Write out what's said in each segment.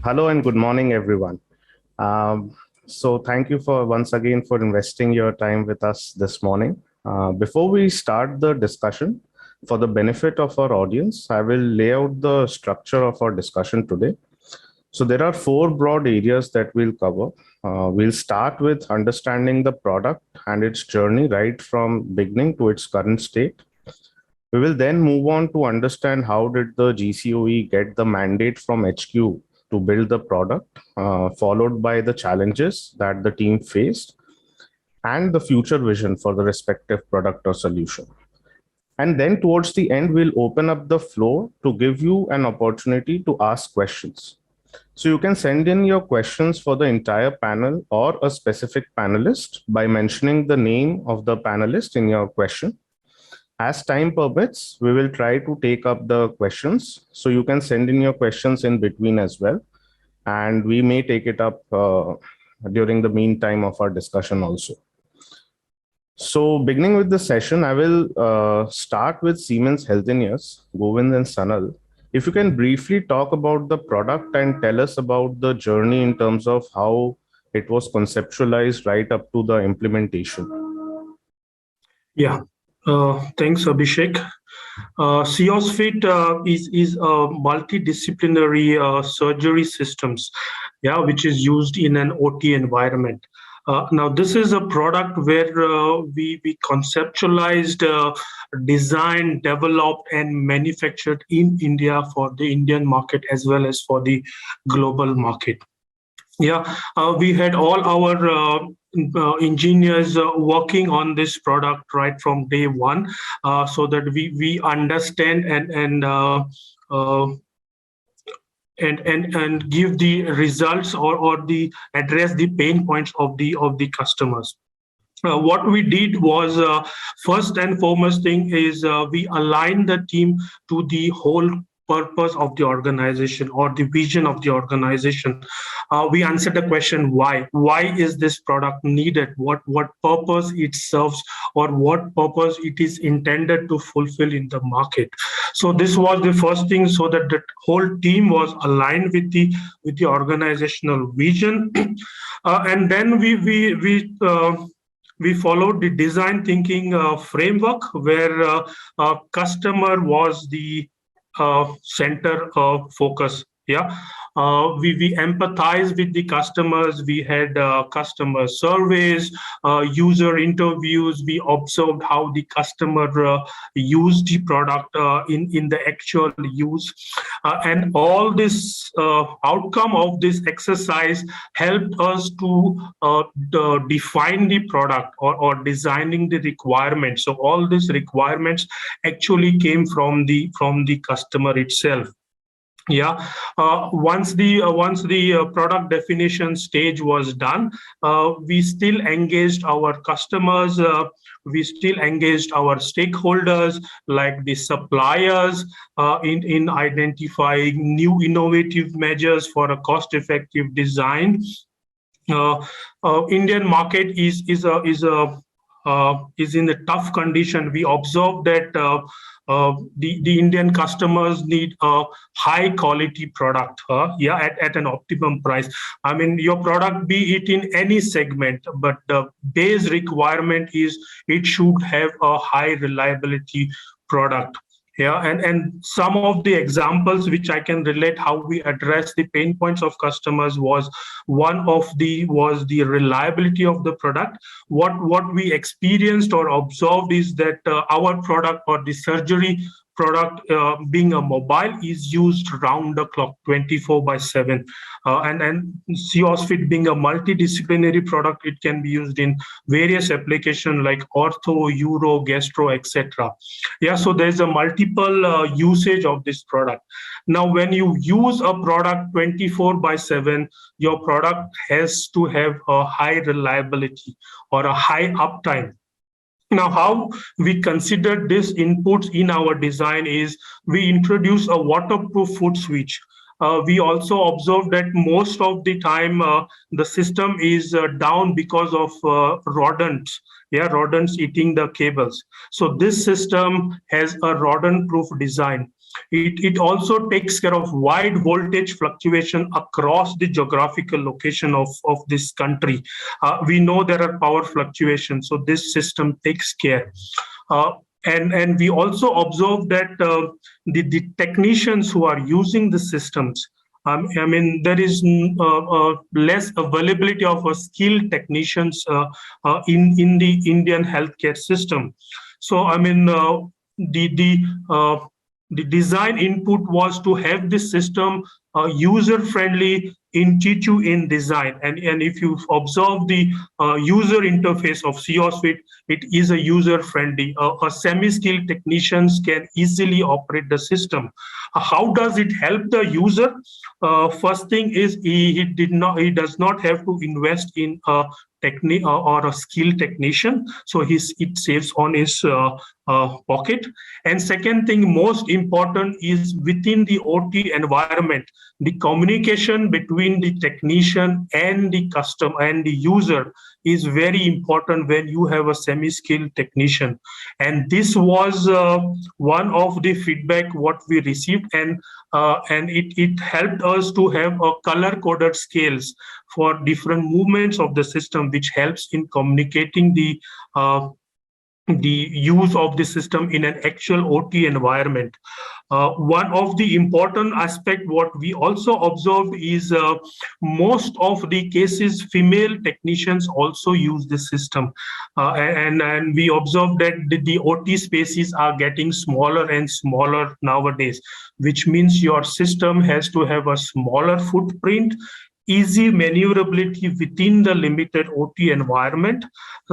Hello and good morning, everyone. So thank you for once again for investing your time with us this morning. Before we start the discussion, for the benefit of our audience, I will lay out the structure of our discussion today. So there are four broad areas that we'll cover. We'll start with understanding the product and its journey right from beginning to its current state. We will then move on to understand how did the GCOE get the mandate from HQ to build the product, followed by the challenges that the team faced and the future vision for the respective product or solution. And then towards the end, we'll open up the floor to give you an opportunity to ask questions. So you can send in your questions for the entire panel or a specific panelist by mentioning the name of the panelist in your question. As time permits, we will try to take up the questions. So you can send in your questions in between as well. And we may take it up during the meantime of our discussion also. So beginning with the session, I will start with Siemens Healthineers, Govind and Sanal. If you can briefly talk about the product and tell us about the journey in terms of how it was conceptualized right up to the implementation. Yeah, thanks, Abhishek. COSFIT is a multidisciplinary surgery systems, which is used in an OT environment. Now, this is a product where we conceptualized, designed, developed, and manufactured in India for the Indian market as well as for the global market. We had all our engineers working on this product right from day one, so that we understand and give the results or the address the pain points of the customers. What we did was, first and foremost thing is, we aligned the team to the whole purpose of the organization or the vision of the organization. We answered the question why is this product needed, what purpose it serves, or what purpose it is intended to fulfill in the market. So this was the first thing, so that the whole team was aligned with the organizational vision. And then we followed the design thinking framework, where customer was the center of focus. We empathize with the customers. We had customer surveys, user interviews. We observed how the customer used the product in the actual use, and all this outcome of this exercise helped us to define the product or designing the requirements. So all these requirements actually came from the customer itself. Once the product definition stage was done, we still engaged our customers. We still engaged our stakeholders like the suppliers in identifying new innovative measures for a cost-effective design. Indian market is in a tough condition. We observed that the Indian customers need a high quality product, at an optimum price. I mean, your product, be it in any segment, but the base requirement is it should have a high reliability product. And some of the examples which I can relate how we address the pain points of customers was the reliability of the product. What we experienced or observed is that our product or the surgery product, being a mobile, is used round the clock 24/7, and COSFIT being a multidisciplinary product, it can be used in various applications like ortho, uro, gastro, etc. So there's a multiple usage of this product. Now, when you use a product 24/7, your product has to have a high reliability or a high uptime. Now, how we considered this inputs in our design is we introduce a waterproof foot switch. We also observed that most of the time the system is down because of rodents. Rodents eating the cables. So this system has a rodent-proof design. It also takes care of wide voltage fluctuation across the geographical location of this country. We know there are power fluctuations, so this system takes care. And we also observe that the technicians who are using the systems, I mean, there is less availability of skilled technicians in the Indian healthcare system. So, I mean, the design input was to have this system user-friendly, intuitive in design. And if you observe the user interface of COSFIT, it is a user-friendly. A semi-skilled technicians can easily operate the system. How does it help the user? First thing is he does not have to invest in a technique or a skilled technician, so it saves on his pocket. And second thing, most important, is within the OT environment, the communication between the technician and the customer and the user is very important when you have a semi-skilled technician. And this was one of the feedback what we received, and it helped us to have a color-coded scales for different movements of the system, which helps in communicating the use of the system in an actual OT environment. One of the important aspect what we also observed is most of the cases female technicians also use the system, and we observed that the OT spaces are getting smaller and smaller nowadays, which means your system has to have a smaller footprint, easy maneuverability within the limited OT environment,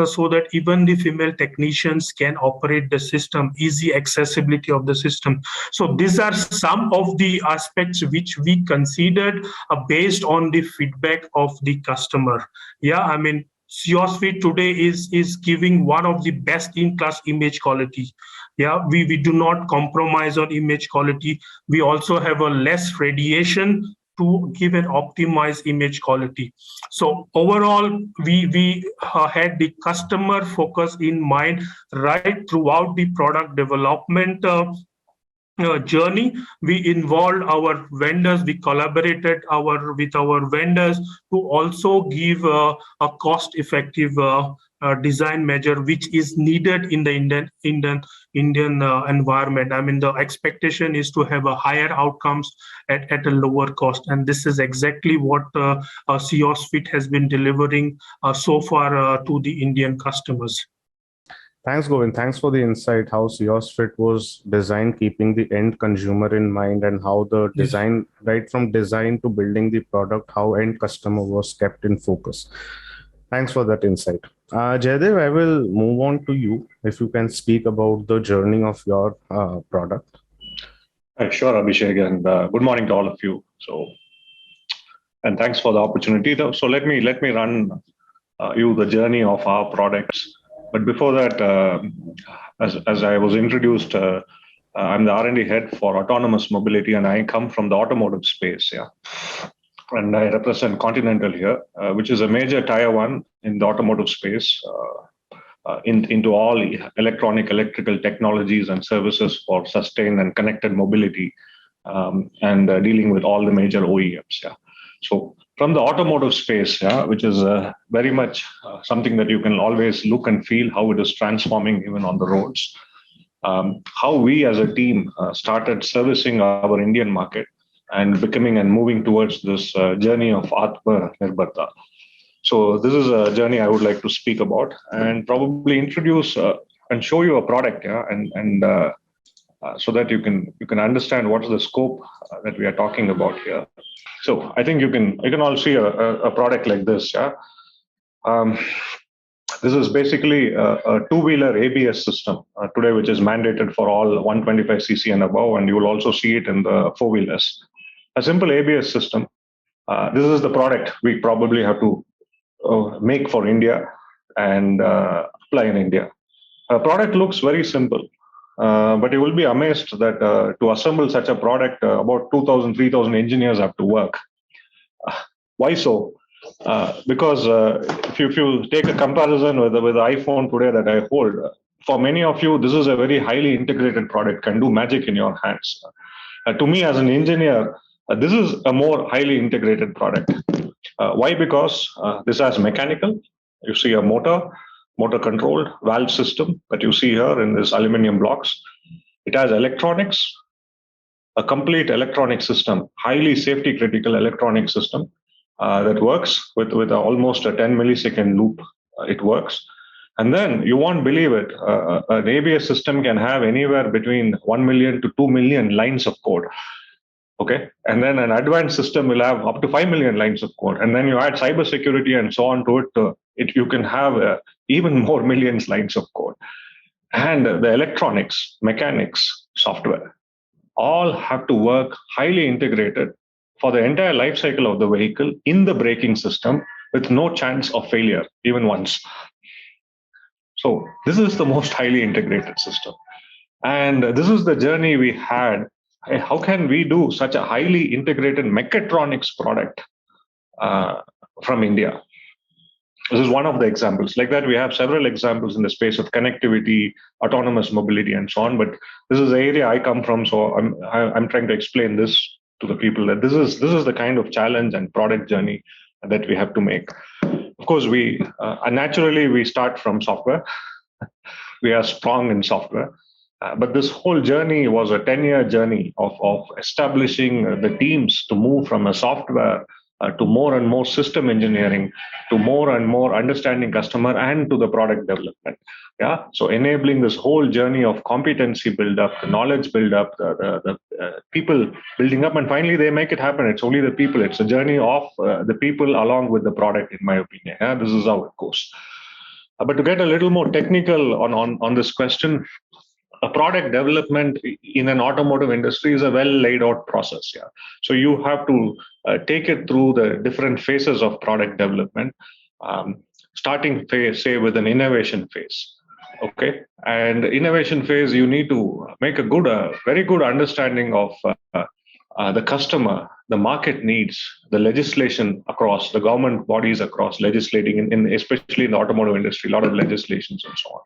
so that even the female technicians can operate the system, easy accessibility of the system. So these are some of the aspects which we considered based on the feedback of the customer. Yeah, I mean, COSFIT today is giving one of the best in class image quality. Yeah, we do not compromise on image quality. We also have a less radiation to give an optimized image quality. So overall, we had the customer focus in mind right throughout the product development journey. We involved our vendors, we collaborated with our vendors to also give a cost-effective design measure which is needed in the Indian environment. I mean, the expectation is to have a higher outcomes at a lower cost, and this is exactly what COSFIT has been delivering so far to the Indian customers. Thanks, Govind. Thanks for the insight how COSFIT was designed keeping the end consumer in mind, and how the design, right from design to building the product, how end customer was kept in focus. Thanks for that insight. Jaydev, I will move on to you if you can speak about the journey of your product. Sure, Abhishek, and good morning to all of you. And thanks for the opportunity. So let me run you the journey of our products. But before that, as I was introduced, I'm the R&D head for autonomous mobility, and I come from the automotive space. Yeah, and I represent Continental here, which is a major tier one in the automotive space, into all electrical technologies and services for sustained and connected mobility, and dealing with all the major OEMs. Yeah, so from the automotive space, yeah, which is very much something that you can always look and feel how it is transforming even on the roads. How we as a team started servicing our Indian market and becoming and moving towards this journey of Aatmanirbhar. So this is a journey I would like to speak about and probably introduce and show you a product, yeah, and so that you can understand what is the scope that we are talking about here. So I think you can all see a product like this. Yeah, this is basically a two-wheeler ABS system today, which is mandated for all 125cc and above, and you will also see it in the four-wheelers. A simple ABS system. This is the product we probably have to make for India and apply in India. A product looks very simple, but you will be amazed that to assemble such a product, about 2,000, 3,000 engineers have to work. Why so? Because if you take a comparison with the iPhone today that I hold, for many of you, this is a very highly integrated product, can do magic in your hands. To me, as an engineer, this is a more highly integrated product. Why? Because this has mechanical. You see a motor controlled valve system that you see here in this aluminum blocks. It has electronics, a complete electronic system, highly safety critical electronic system that works with almost a 10 millisecond loop. It works. And then you won't believe it, an ABS system can have anywhere between 1 million to 2 million lines of code. Okay, and then an advanced system will have up to 5 million lines of code, and then you add cybersecurity and so on to it. You can have even more millions lines of code, and the electronics, mechanics, software, all have to work highly integrated for the entire life cycle of the vehicle in the braking system with no chance of failure even once. So this is the most highly integrated system, and this is the journey we had. How can we do such a highly integrated mechatronics product from India? This is one of the examples. Like that, we have several examples in the space of connectivity, autonomous mobility, and so on. But this is the area I come from, so I'm trying to explain this to the people that this is the kind of challenge and product journey that we have to make. Of course, we naturally we start from software. We are strong in software. But this whole journey was a 10-year journey of establishing the teams to move from a software to more and more system engineering, to more and more understanding customer, and to the product development. Yeah, so enabling this whole journey of competency build up, the knowledge build up, the people building up, and finally they make it happen. It's only the people. It's a journey of the people along with the product, in my opinion. Yeah, this is how it goes. But to get a little more technical on this question, a product development in an automotive industry is a well laid out process. Yeah, so you have to take it through the different phases of product development. Starting phase, say, with an innovation phase. Okay, and innovation phase, you need to make a very good understanding of the customer, the market needs, the legislation across the government bodies across legislating especially in the automotive industry, a lot of legislations and so on.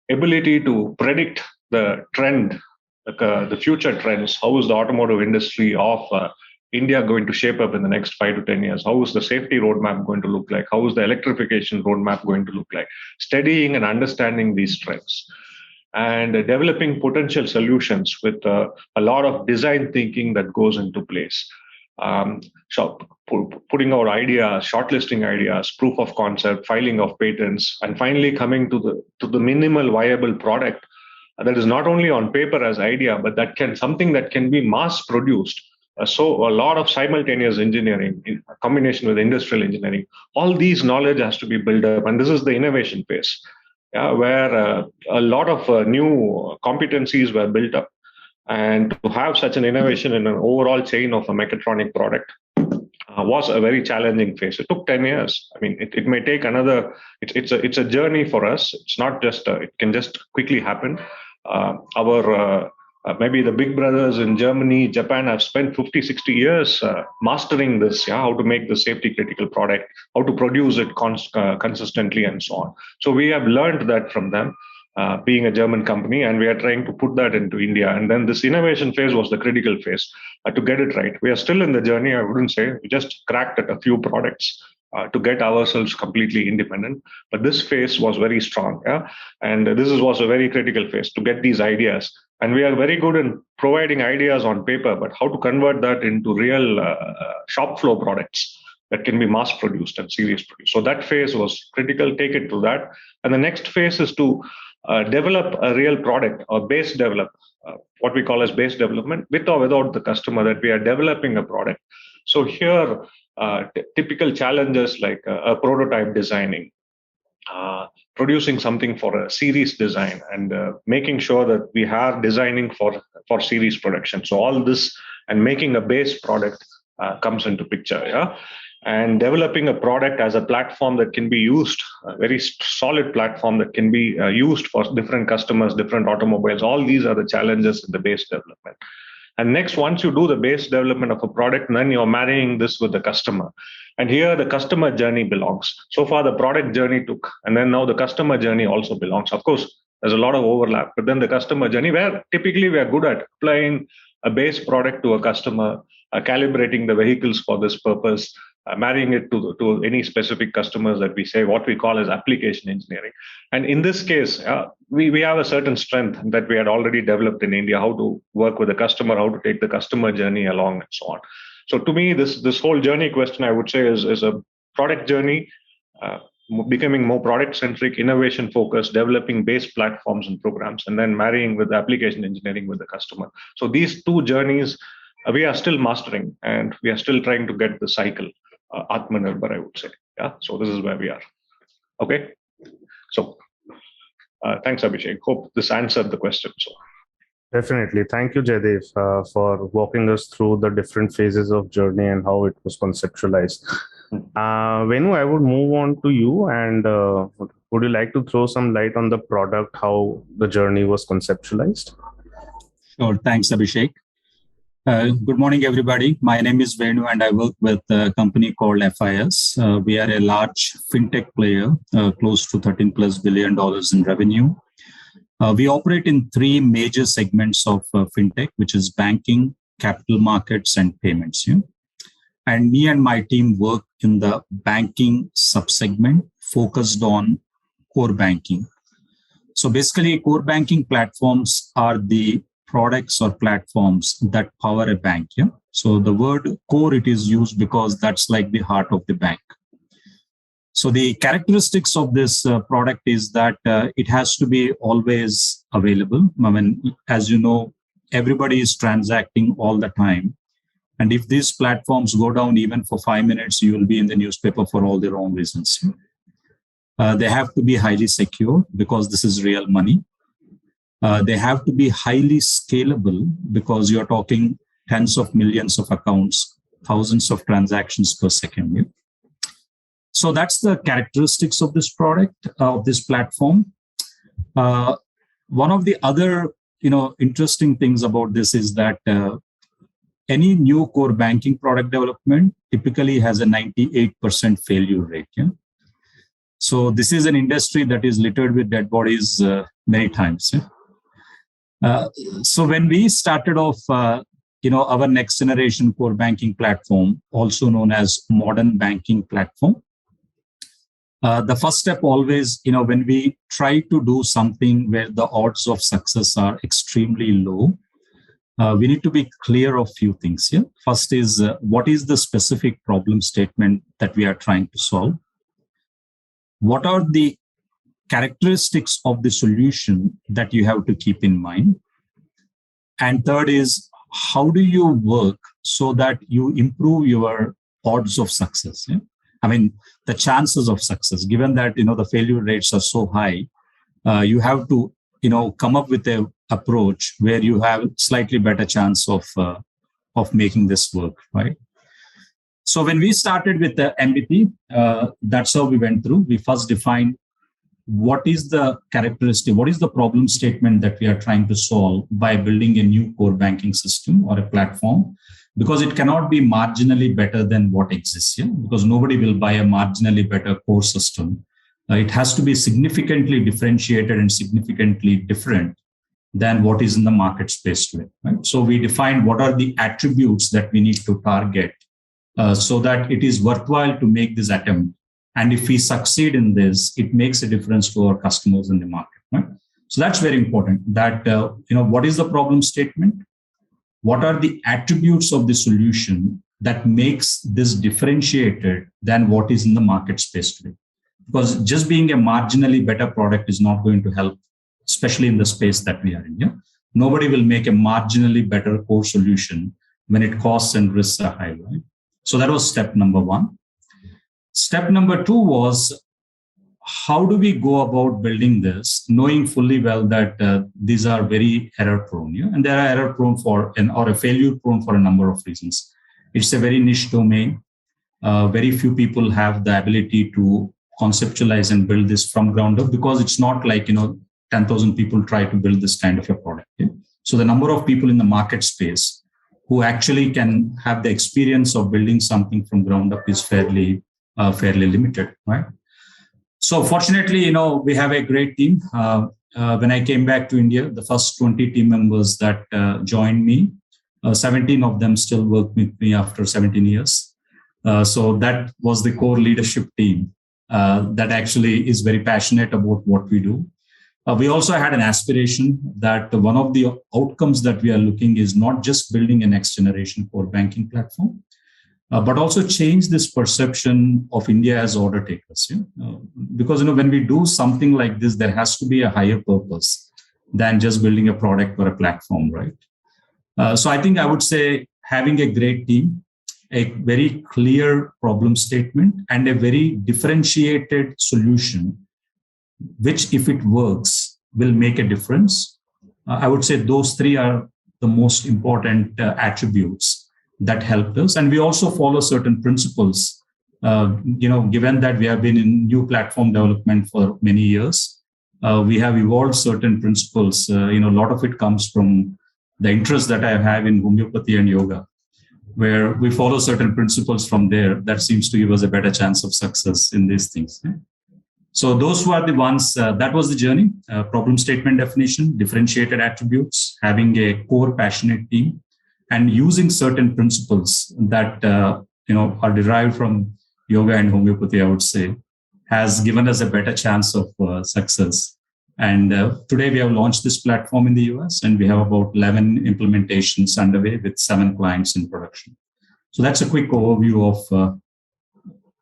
Ability to predict the trend, the future trends. How is the automotive industry of India going to shape up in the next 5 to 10 years? How is the safety roadmap going to look like? How is the electrification roadmap going to look like? Studying and understanding these trends and developing potential solutions with a lot of design thinking that goes into place. So putting out ideas, shortlisting ideas, proof of concept, filing of patents, and finally coming to the minimal viable product that is not only on paper as idea, but something that can be mass produced. So a lot of simultaneous engineering in combination with industrial engineering, all these knowledge has to be built up, and this is the innovation phase, where a lot of new competencies were built up. And to have such an innovation in an overall chain of a mechatronic product was a very challenging phase. It took 10 years. I mean, it may take another. It's a journey for us. It's not just it can just quickly happen. Maybe the big brothers in Germany, Japan have spent 50, 60 years mastering this, how to make the safety critical product, how to produce it consistently, and so on. So we have learned that from them. Being a German company, and we are trying to put that into India. And then this innovation phase was the critical phase to get it right. We are still in the journey, I wouldn't say. We just cracked at a few products to get ourselves completely independent. But this phase was very strong. Yeah? And this was a very critical phase to get these ideas. And we are very good in providing ideas on paper, but how to convert that into real shop floor products that can be mass produced and series produced. So that phase was critical, take it to that. And the next phase is to develop a real product or base develop, what we call as base development, with or without the customer, that we are developing a product. So here, typical challenges like a prototype designing, producing something for a series design, and making sure that we are designing for series production. So all this and making a base product comes into picture. Yeah. And developing a product as a platform that can be used, a very solid platform that can be used for different customers, different automobiles. All these are the challenges in the base development. And next, once you do the base development of a product, then you're marrying this with the customer. And here the customer journey belongs. So far, the product journey took, and then now the customer journey also belongs. Of course, There's a lot of overlap. But then the customer journey, where typically we are good at applying a base product to a customer, calibrating the vehicles for this purpose, marrying it to any specific customers that we say, what we call as application engineering. And in this case, we have a certain strength that we had already developed in India, how to work with the customer, how to take the customer journey along, and so on. So to me, this whole journey question, I would say, is a product journey, becoming more product-centric, innovation-focused, developing base platforms and programs, and then marrying with application engineering with the customer. So these two journeys, we are still mastering, and we are still trying to get the cycle, Aatmanirbhar, I would say. Yeah. So this is where we are. Okay. So thanks, Abhishek. Hope this answered the question. So. Definitely. Thank you, Jaidev, for walking us through the different phases of journey and how it was conceptualized. Venu, I would move on to you, and would you like to throw some light on the product, how the journey was conceptualized? Sure. Thanks, Abhishek. Good morning, everybody. My name is Venu, and I work with a company called FIS. We are a large fintech player, close to $13+ billion in revenue. We operate in three major segments of fintech, which is banking, capital markets, and payments. Yeah? And me and my team work in the banking subsegment focused on core banking. So basically, core banking platforms are the products or platforms that power a bank. Yeah? So the word core, it is used because that's like the heart of the bank. So the characteristics of this product is that it has to be always available. I mean, as you know, everybody is transacting all the time. And if these platforms go down even for 5 minutes, you will be in the newspaper for all the wrong reasons. They have to be highly secure because this is real money. They have to be highly scalable because you're talking tens of millions of accounts, thousands of transactions per second. Yeah? So that's the characteristics of this product, of this platform. One of the other, interesting things about this is that any new core banking product development typically has a 98% failure rate. Yeah? So this is an industry that is littered with dead bodies many times. Yeah? So when we started off, our next generation core banking platform, also known as modern banking platform, the first step always, when we try to do something where the odds of success are extremely low, we need to be clear of few things here. First is, what is the specific problem statement that we are trying to solve? What are the characteristics of the solution that you have to keep in mind? And third is, how do you work so that you improve your odds of success? Yeah? I mean, the chances of success, given that, the failure rates are so high, you have to, come up with an approach where you have slightly better chance of making this work, right? So when we started with the MVP, that's how we went through. We first defined what is the characteristic, what is the problem statement that we are trying to solve by building a new core banking system or a platform, because it cannot be marginally better than what exists here, because nobody will buy a marginally better core system. It has to be significantly differentiated and significantly different than what is in the market space today. Right? So we defined what are the attributes that we need to target so that it is worthwhile to make this attempt. And if we succeed in this, it makes a difference to our customers in the market. Right? So that's very important. That what is the problem statement? What are the attributes of the solution that makes this differentiated than what is in the market space today? Because just being a marginally better product is not going to help, especially in the space that we are in. Yeah? Nobody will make a marginally better core solution when it costs and risks are high. Right? So that was step number one. Step number two was, how do we go about building this, knowing fully well that these are very error prone, yeah? And they are error prone or a failure prone for a number of reasons. It's a very niche domain. Very few people have the ability to conceptualize and build this from ground up, because it's not like 10,000 people try to build this kind of a product. Yeah? So the number of people in the market space who actually can have the experience of building something from ground up is fairly limited, right? So fortunately, we have a great team. when I came back to India, the first 20 team members that joined me, 17 of them still work with me after 17 years. So that was the core leadership team that actually is very passionate about what we do. We also had an aspiration that one of the outcomes that we are looking is not just building a next generation core banking platform, but also change this perception of India as order takers. Because when we do something like this, there has to be a higher purpose than just building a product or a platform, right? So I think I would say having a great team, a very clear problem statement, and a very differentiated solution, which if it works, will make a difference. I would say those three are the most important attributes that helped us. And we also follow certain principles, given that we have been in new platform development for many years. We have evolved certain principles. A lot of it comes from the interest that I have in homeopathy and yoga, where we follow certain principles from there that seems to give us a better chance of success in these things. So those were the ones, that was the journey, problem statement definition, differentiated attributes, having a core passionate team, and using certain principles that are derived from yoga and homeopathy, I would say, has given us a better chance of success. And today we have launched this platform in the US, and we have about 11 implementations underway with 7 clients in production. So that's a quick overview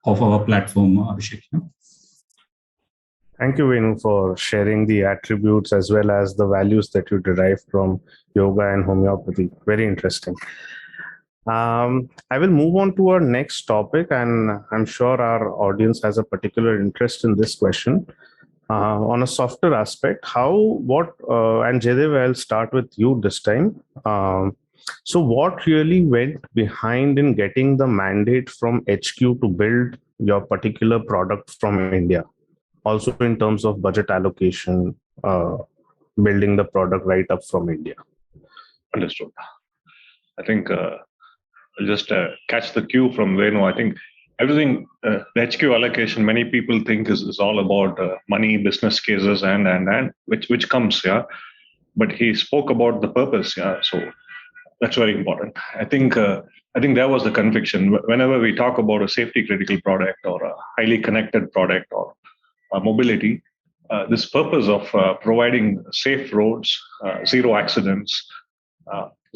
of our platform, Abhishek. Thank you, Venu, for sharing the attributes as well as the values that you derive from yoga and homeopathy. Very interesting. I will move on to our next topic, and I'm sure our audience has a particular interest in this question. On a softer aspect, and Jaidev, I'll start with you this time. So what really went behind in getting the mandate from HQ to build your particular product from India? Also in terms of budget allocation, building the product right up from India. Understood. I think I'll just catch the cue from Venu. I think everything, the HQ allocation, many people think is all about money, business cases, and which comes, but he spoke about the purpose, so that's very important. I think there was the conviction. Whenever we talk about a safety critical product or a highly connected product or mobility, this purpose of providing safe roads, zero accidents,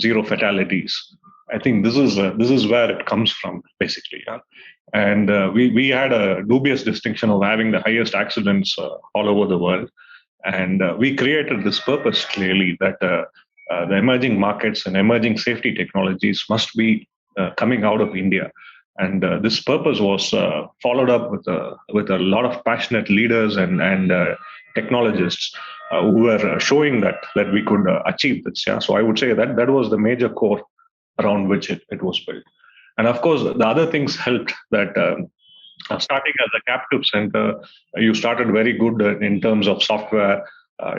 zero fatalities, I think this is where it comes from, basically. And we had a dubious distinction of having the highest accidents all over the world, and we created this purpose clearly that the emerging markets and emerging safety technologies must be coming out of India. And this purpose was followed up with a lot of passionate leaders and technologists who were showing that we could achieve this. So I would say that was the major core around which it was built. And of course, the other things helped that starting as a captive center, you started very good in terms of software.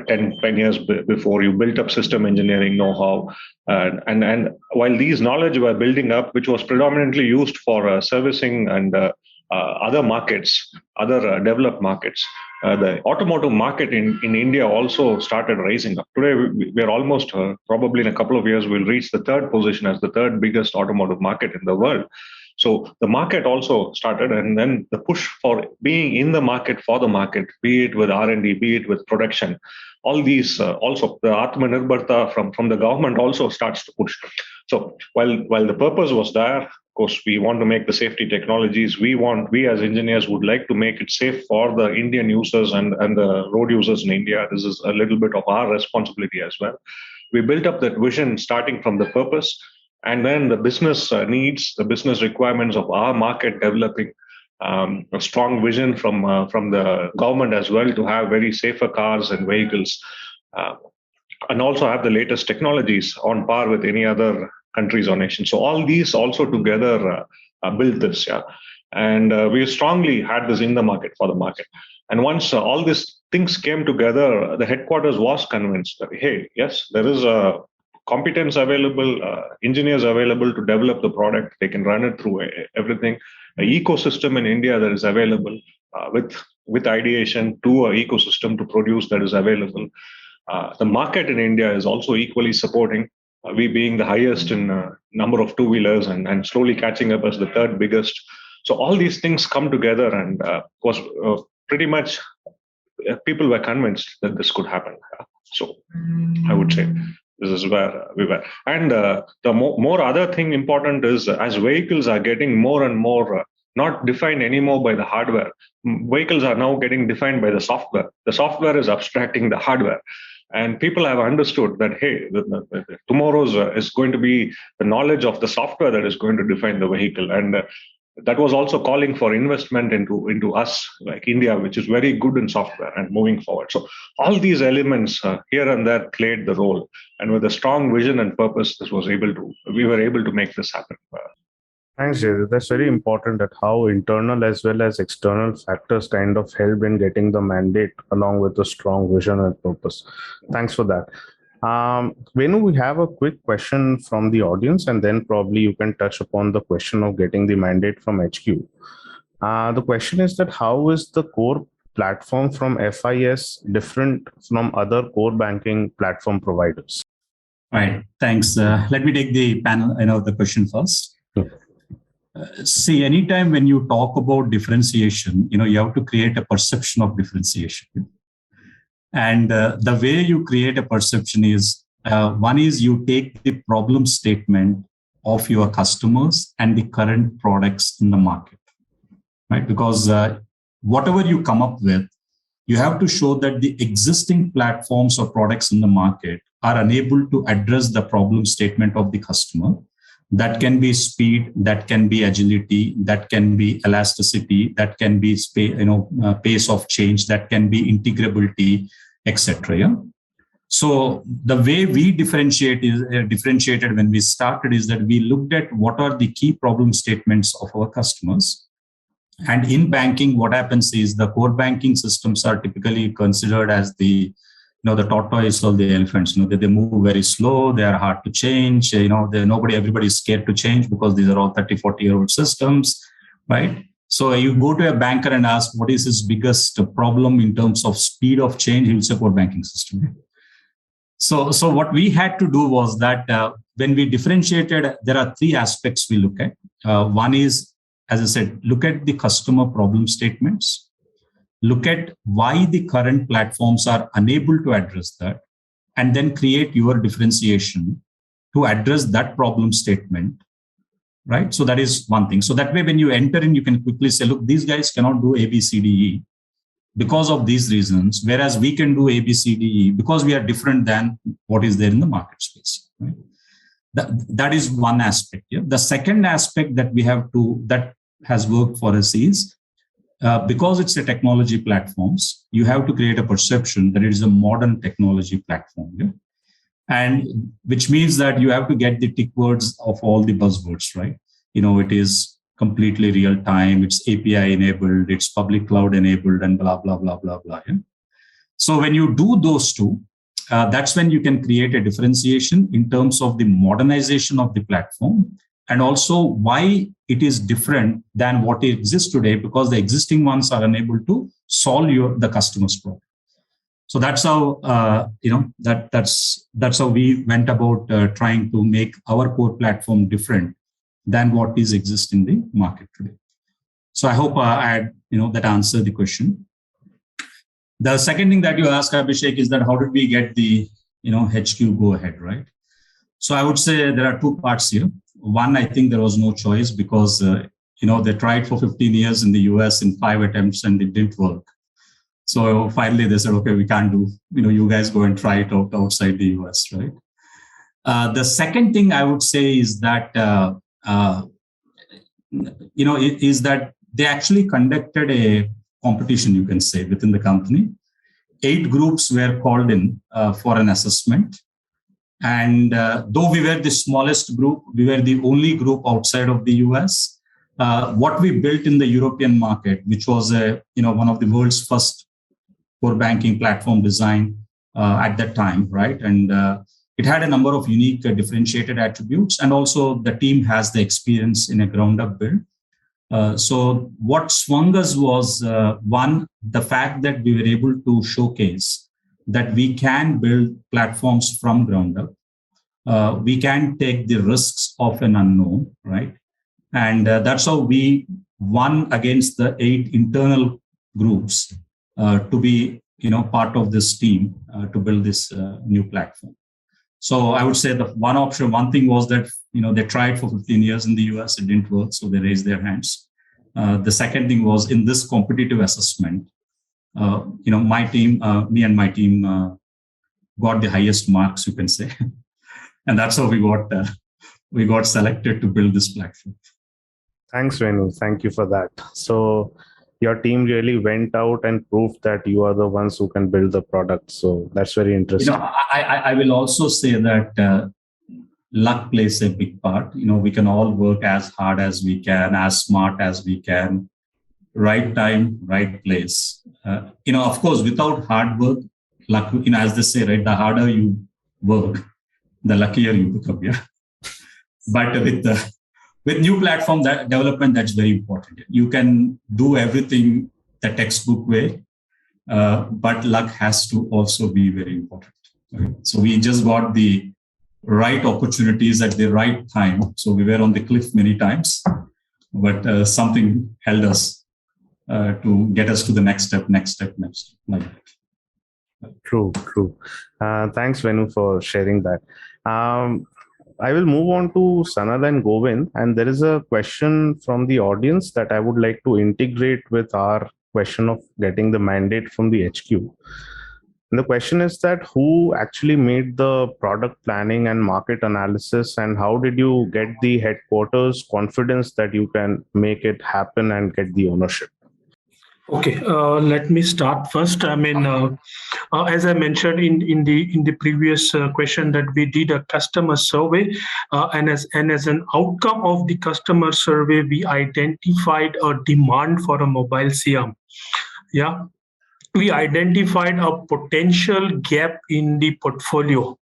10 years before, you built up system engineering know-how, and while these knowledge were building up, which was predominantly used for servicing and other markets, other developed markets, the automotive market in India also started rising up. Today we're almost probably in a couple of years we'll reach the third position as the third biggest automotive market in the world. So the market also started, and then the push for being in the market for the market, be it with R&D, be it with production, all these also the Aatmanirbhar from the government also starts to push. So while the purpose was there, of course, we want to make the safety technologies. We as engineers would like to make it safe for the Indian users and the road users in India. This is a little bit of our responsibility as well. We built up that vision starting from the purpose. And then the business needs, the business requirements of our market developing a strong vision from the government as well to have very safer cars and vehicles, and also have the latest technologies on par with any other countries or nations. So all these also together built this, and we strongly had this in the market for the market. And once all these things came together, the headquarters was convinced that, hey, yes, there is a competence available, engineers available to develop the product. They can run it through everything. An ecosystem in India that is available with with ideation to an ecosystem to produce that is available. The market in India is also equally supporting. We being the highest in number of two-wheelers and slowly catching up as the third biggest. So all these things come together, and was pretty much people were convinced that this could happen. So I would say this is where we were. And the more other thing important is, as vehicles are getting more and more not defined anymore by the hardware, vehicles are now getting defined by the software. The software is abstracting the hardware. And people have understood that, hey, tomorrow's is going to be the knowledge of the software that is going to define the vehicle. And that was also calling for investment into us, like India, which is very good in software and moving forward. So all these elements here and there played the role. And with a strong vision and purpose, we were able to make this happen. Thanks, Jay. That's very important, that how internal as well as external factors kind of help in getting the mandate along with a strong vision and purpose. Thanks for that. Venu, we have a quick question from the audience, and then probably you can touch upon the question of getting the mandate from HQ. The question is that how is the core platform from FIS different from other core banking platform providers? Right. Thanks. Let me take the panel, the question first. Sure. See, anytime when you talk about differentiation, you have to create a perception of differentiation. And the way you create a perception is, one is you take the problem statement of your customers and the current products in the market, right? Because whatever you come up with, you have to show that the existing platforms or products in the market are unable to address the problem statement of the customer. That can be speed, that can be agility, that can be elasticity, that can be pace of change, that can be integrability, etc. Yeah. So the way we differentiated when we started is that we looked at what are the key problem statements of our customers. And in banking, what happens is the core banking systems are typically considered as the tortoise or the elephants. They move very slow. They are hard to change. Everybody is scared to change because these are all 30, 40-year-old systems, right? So you go to a banker and ask, what is his biggest problem in terms of speed of change? He will say core banking system. So what we had to do was that when we differentiated, there are three aspects we look at. One is, as I said, look at the customer problem statements. Look at why the current platforms are unable to address that, and then create your differentiation to address that problem statement, right? So that is one thing. So that way, when you enter in, you can quickly say, look, these guys cannot do A, B, C, D, E because of these reasons, whereas we can do A, B, C, D, E because we are different than what is there in the market space, right? That is one aspect. Yeah? The second aspect that has worked for us is, because it's a technology platforms, you have to create a perception that it is a modern technology platform. Yeah? And which means that you have to get the tick words of all the buzzwords, right? It is completely real time, it's API enabled, it's public cloud enabled, and blah, blah, blah, blah, blah. Yeah? So when you do those two, that's when you can create a differentiation in terms of the modernization of the platform, and also why it is different than what exists today, because the existing ones are unable to solve the customer's problem. So that's how that's how we went about trying to make our core platform different than what is exist in the market today. So I hope that answered the question. The second thing that you asked, Abhishek, is that how did we get the HQ go ahead, right? So I would say there are two parts here. One, I think there was no choice because, they tried for 15 years in the US in 5 attempts and it didn't work. So finally they said, okay, we can't do, you guys go and try it out outside the US, right? The second thing I would say is that, is that they actually conducted a competition, you can say, within the company. 8 groups were called in for an assessment. And though we were the smallest group, we were the only group outside of the US. What we built in the European market, which was one of the world's first core banking platform design at that time, right? And it had a number of unique differentiated attributes. And also the team has the experience in a ground up build. So what swung us was one, the fact that we were able to showcase that we can build platforms from ground up. We can take the risks of an unknown, right? And that's how we won against the 8 internal groups to be, part of this team to build this new platform. So I would say the one thing was that, they tried for 15 years in the US, it didn't work, so they raised their hands. The second thing was in this competitive assessment, my team, me and my team got the highest marks, you can say. And that's how we got selected to build this platform. Thanks, Venu. Thank you for that. So your team really went out and proved that you are the ones who can build the product. So that's very interesting. I will also say that luck plays a big part. We can all work as hard as we can, as smart as we can, right time, right place. Of course, without hard work, luck, as they say, right, the harder you work, the luckier you become. Yeah. But with new platform development, that's very important. You can do everything the textbook way, but luck has to also be very important. Right? So we just got the right opportunities at the right time. So we were on the cliff many times, but something held us to get us to the next step. Like that. True. Thanks, Venu, for sharing that. I will move on to Sanal and Govind, and there is a question from the audience that I would like to integrate with our question of getting the mandate from the HQ. And the question is that who actually made the product planning and market analysis, and how did you get the headquarters confidence that you can make it happen and get the ownership? Okay, let me start first. As I mentioned in the previous question, that we did a customer survey, and as an outcome of the customer survey, we identified a demand for a mobile CM. Yeah, we identified a potential gap in the portfolio.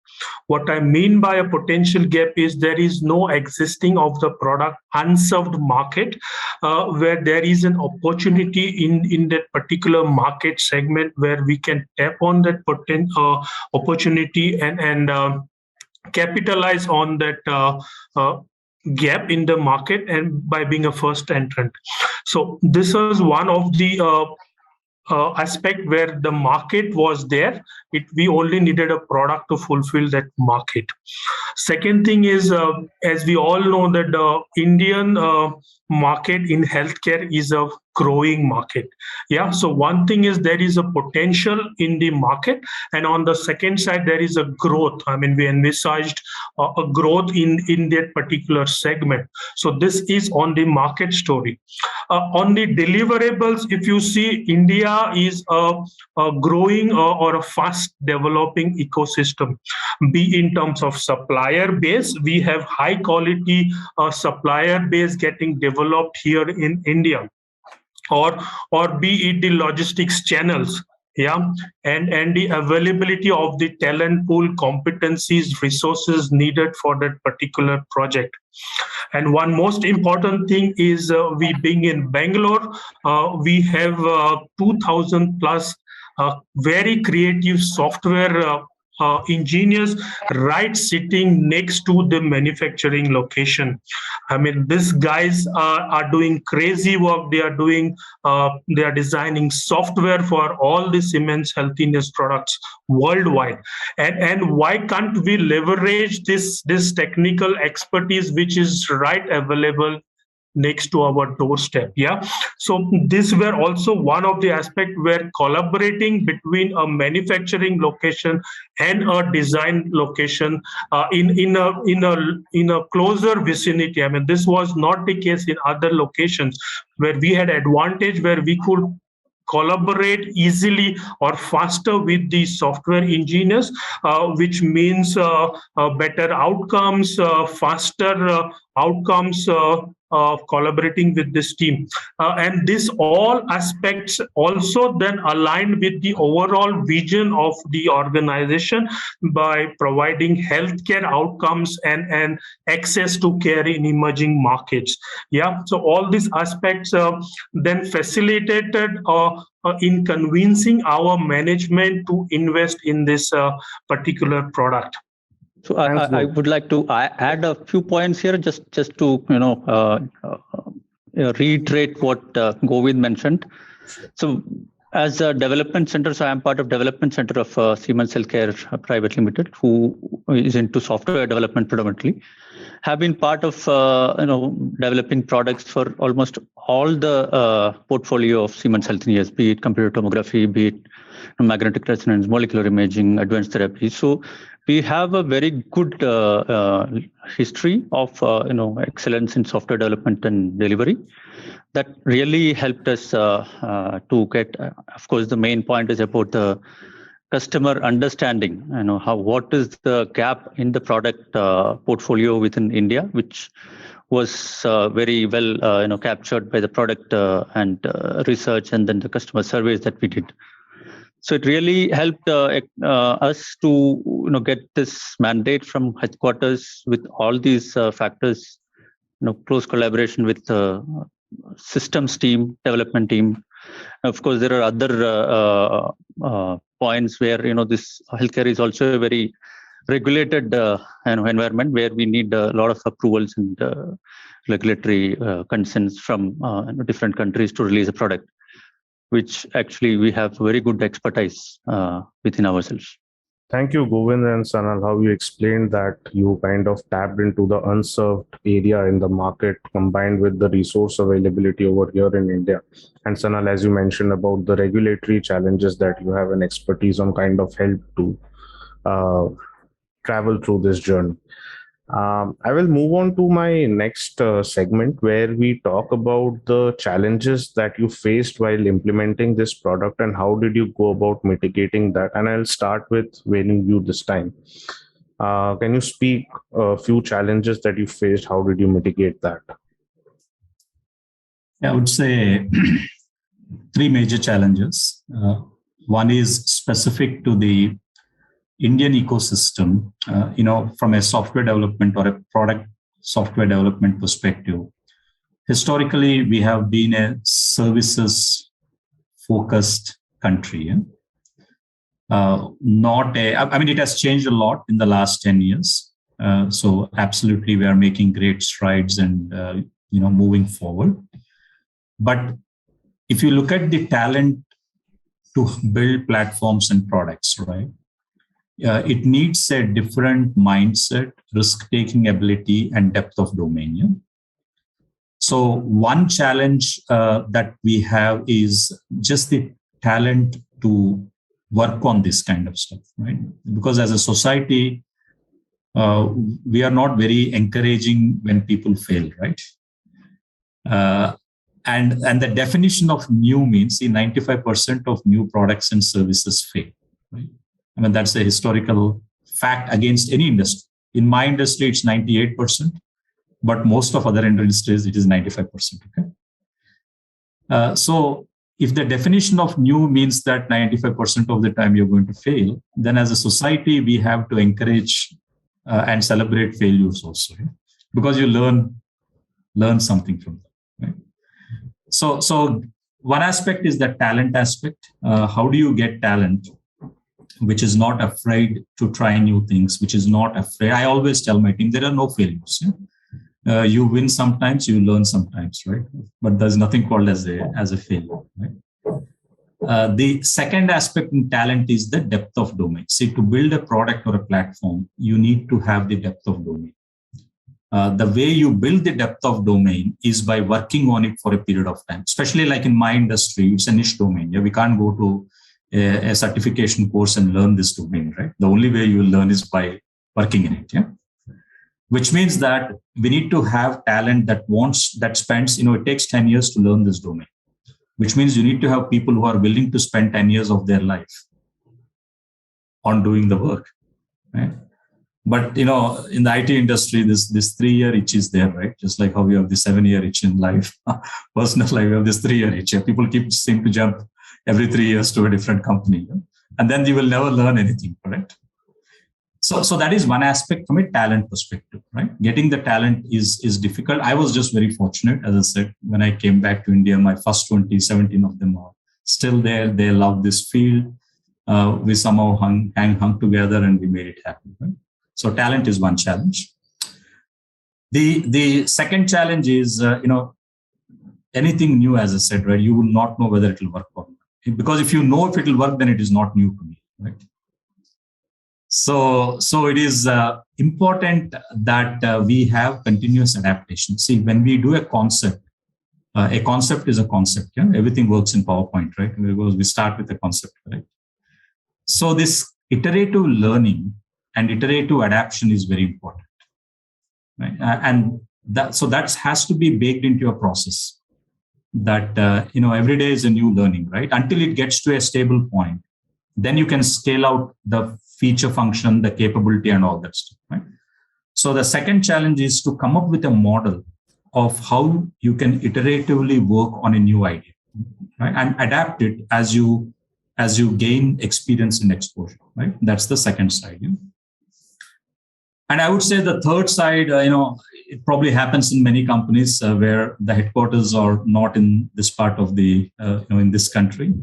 What I mean by a potential gap is there is no existing of the product unserved market where there is an opportunity in that particular market segment where we can tap on that opportunity and capitalize on that gap in the market and by being a first entrant. So this was one of the aspect where the market was there. We only needed a product to fulfill that market. Second thing is, as we all know, that the Indian market in healthcare is a growing market. Yeah. So one thing is there is a potential in the market, and on the second side there is a growth. We envisaged a growth in that particular segment. So this is on the market story. On the deliverables, if you see, India is a growing or a fast developing ecosystem. Be in terms of supplier base, we have high quality supplier base getting developed here in India, or be it the logistics channels, yeah, and the availability of the talent pool, competencies, resources needed for that particular project. And one most important thing is we being in Bangalore, we have 2,000 plus very creative software engineers right sitting next to the manufacturing location. These guys are doing crazy work. They are designing software for all the Siemens Healthiness products worldwide. And why can't we leverage this technical expertise which is right available next to our doorstep? Yeah. So these were also one of the aspects where collaborating between a manufacturing location and a design location in a closer vicinity. This was not the case in other locations where we had advantage, where we could collaborate easily or faster with the software engineers, which means better outcomes, faster outcomes, collaborating with this team. And this all aspects also then aligned with the overall vision of the organization by providing healthcare outcomes and access to care in emerging markets. Yeah, so all these aspects then facilitated in convincing our management to invest in this particular product. So I would like to add a few points here, just to reiterate what Govind mentioned. So as a development center, so I'm part of development center of Siemens Healthcare Private Limited, who is into software development predominantly. Have been part of developing products for almost all the portfolio of Siemens Healthineers, be it computer tomography, be it magnetic resonance, molecular imaging, advanced therapy. So we have a very good history of excellence in software development and delivery. That really helped us to get. Of course, the main point is about the customer understanding. What is the gap in the product portfolio within India, which was very well captured by the product and research, and then the customer surveys that we did. So it really helped us to get this mandate from headquarters with all these factors. Close collaboration with systems team, development team. Of course, there are other points where this healthcare is also a very regulated environment where we need a lot of approvals and regulatory consents from different countries to release a product, which actually we have very good expertise within ourselves. Thank you, Govind and Sanal, how you explained that you kind of tapped into the unserved area in the market combined with the resource availability over here in India. And Sanal, as you mentioned about the regulatory challenges that you have an expertise on, kind of help to travel through this journey. I will move on to my next segment where we talk about the challenges that you faced while implementing this product and how did you go about mitigating that. And I'll start with you this time. Can you speak a few challenges that you faced? How did you mitigate that? I would say three major challenges. One is specific to the Indian ecosystem, from a software development or a product software development perspective. Historically, we have been a services-focused country. It has changed a lot in the last 10 years. So absolutely, we are making great strides and, moving forward. But if you look at the talent to build platforms and products, right? It needs a different mindset, risk-taking ability, and depth of domain. Yeah? So one challenge that we have is just the talent to work on this kind of stuff, right? Because as a society, we are not very encouraging when people fail, right? And the definition of new means 95% of new products and services fail, right? That's a historical fact against any industry. In my industry, it's 98%, but most of other industries, it is 95%. Okay. So if the definition of new means that 95% of the time you're going to fail, then as a society, we have to encourage and celebrate failures also, right? Because you learn something from them. Right? So one aspect is the talent aspect. How do you get talent which is not afraid to try new things, which is not afraid? I always tell my team, there are no failures. Yeah? You win sometimes, you learn sometimes, right? But there's nothing called as a failure, right? The second aspect in talent is the depth of domain. See, to build a product or a platform, you need to have the depth of domain. The way you build the depth of domain is by working on it for a period of time. Especially like in my industry, it's a niche domain. Yeah? We can't go to a certification course and learn this domain, right? The only way you will learn is by working in it. Yeah. Which means that we need to have talent that spends, it takes 10 years to learn this domain, which means you need to have people who are willing to spend 10 years of their life on doing the work, right? But in the IT industry, this 3-year itch is there, right? Just like how we have the 7-year itch in life, personal life, we have this 3-year itch. People seem to jump every 3 years to a different company, and then you will never learn anything, correct? So that is one aspect from a talent perspective, right? Getting the talent is difficult. I was just very fortunate, as I said, when I came back to India, my first 17 of them are still there. They love this field. We somehow hung together and we made it happen, right? So talent is one challenge. The second challenge is, anything new, as I said, right? You will not know whether it will work or not. Because if you know if it will work, then it is not new to me, right? So it is important that we have continuous adaptation. See, when we do a concept is a concept. Yeah? Everything works in PowerPoint, right? Because we start with a concept, right? So this iterative learning and iterative adaptation is very important, right? And that has to be baked into your process. That every day is a new learning, right? Until it gets to a stable point, then you can scale out the feature function, the capability, and all that stuff, right? So the second challenge is to come up with a model of how you can iteratively work on a new idea, right? And adapt it as you gain experience and exposure, right? That's the second side. And I would say the third side, it probably happens in many companies where the headquarters are not in this part of the, in this country.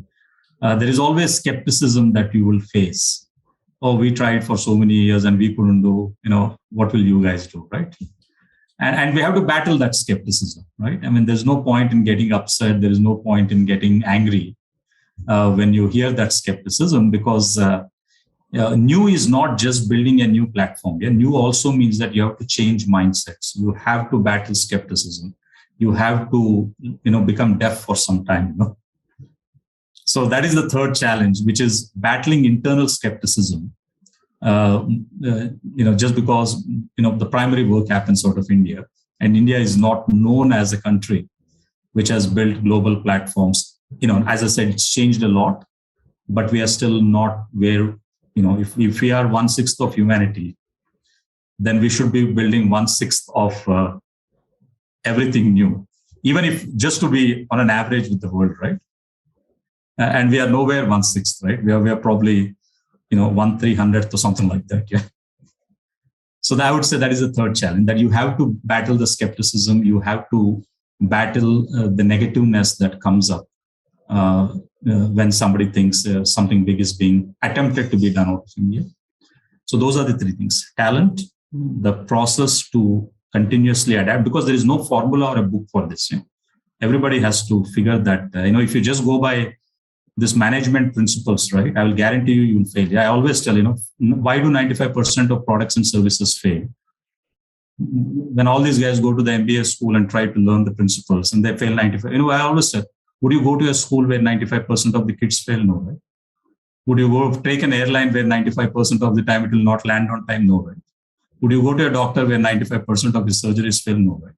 There is always skepticism that you will face. Oh, we tried for so many years and we couldn't do, what will you guys do, right? And we have to battle that skepticism, right? I mean, there's no point in getting upset. There is no point in getting angry when you hear that skepticism, because new is not just building a new platform. Yeah? New also means that you have to change mindsets. You have to battle skepticism. You have to, become deaf for some time. So that is the third challenge, which is battling internal skepticism. Just because the primary work happens out of India, and India is not known as a country which has built global platforms. As I said, it's changed a lot, but we are still not where. If we are 1/6 of humanity, then we should be building 1/6 of everything new, even if just to be on an average with the world, right? And we are nowhere 1/6, right? We are probably 1/300th or something like that. Yeah. So I would say that is the third challenge, that you have to battle the skepticism. You have to battle the negativeness that comes up when somebody thinks something big is being attempted to be done out of India. So those are the three things: talent, the process to continuously adapt, because there is no formula or a book for this. Yeah? Everybody has to figure that, if you just go by this management principles, right, I will guarantee you will fail. Yeah, I always tell, why do 95% of products and services fail? When all these guys go to the MBA school and try to learn the principles and they fail 95%. I always said, would you go to a school where 95% of the kids fail? No, right? Would you go take an airline where 95% of the time it will not land on time? No, right? Would you go to a doctor where 95% of his surgeries fail? No, right?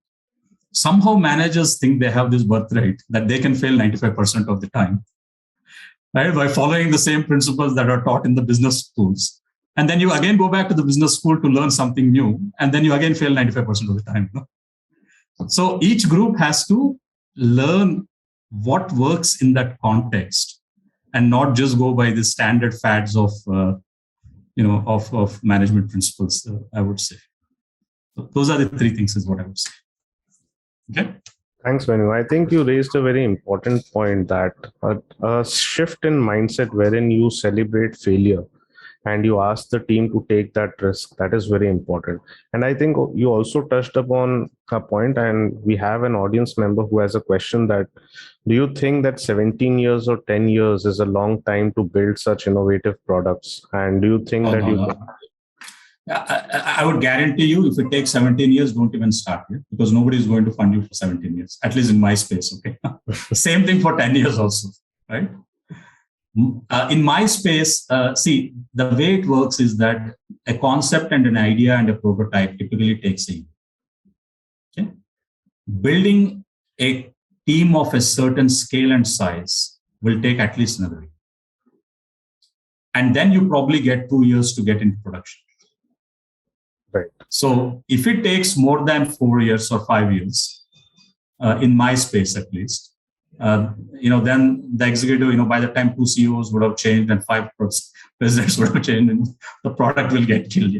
Somehow managers think they have this birthright that they can fail 95% of the time, right? By following the same principles that are taught in the business schools. And then you again go back to the business school to learn something new. And then you again fail 95% of the time. No? So each group has to learn what works in that context and not just go by the standard fads of management principles, I would say. So those are the three things is what I would say. Okay. Thanks, Venu. I think you raised a very important point, that a shift in mindset wherein you celebrate failure and you ask the team to take that risk, that is very important. And I think you also touched upon a point, and we have an audience member who has a question that, do you think that 17 years or 10 years is a long time to build such innovative products? And do you think I would guarantee you, if it takes 17 years, don't even start it, because nobody is going to fund you for 17 years, at least in my space. Okay. Same thing for 10 years also, right? In my space, see, the way it works is that a concept and an idea and a prototype typically takes a year. Okay? Building a team of a certain scale and size will take at least another year. And then you probably get 2 years to get into production. Right. So if it takes more than 4 years or 5 years, in my space at least, then the executive, by the time 2 CEOs would have changed and 5 presidents would have changed, and the product will get killed.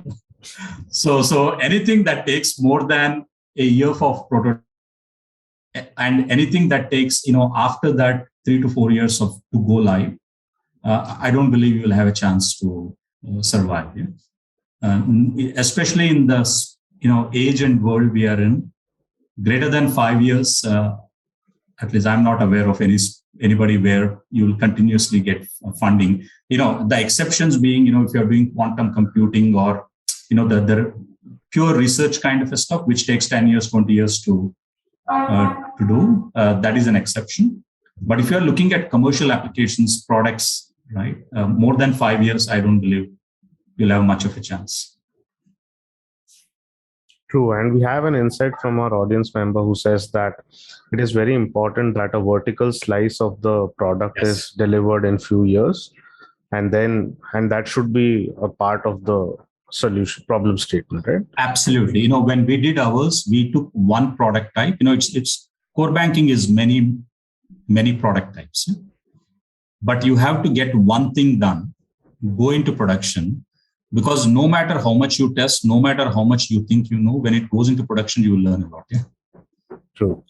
So anything that takes more than a year of prototype, and anything that takes, after that 3 to 4 years to go live, I don't believe you will have a chance to survive. Especially in the age and world we are in, greater than 5 years, at least I'm not aware of anybody where you will continuously get funding. The exceptions being, if you're doing quantum computing or the pure research kind of a stuff, which takes 10 years, 20 years to do, that is an exception. But if you're looking at commercial applications, products, right, more than 5 years, I don't believe you'll have much of a chance. True. And we have an insight from our audience member who says that it is very important that a vertical slice of the product is delivered in few years. And that should be a part of the solution problem statement, right? Absolutely. When we did ours, we took one product type. It's core banking is many product types. But you have to get one thing done, go into production, because no matter how much you test, no matter how much you think when it goes into production, you will learn a lot. Yeah. True.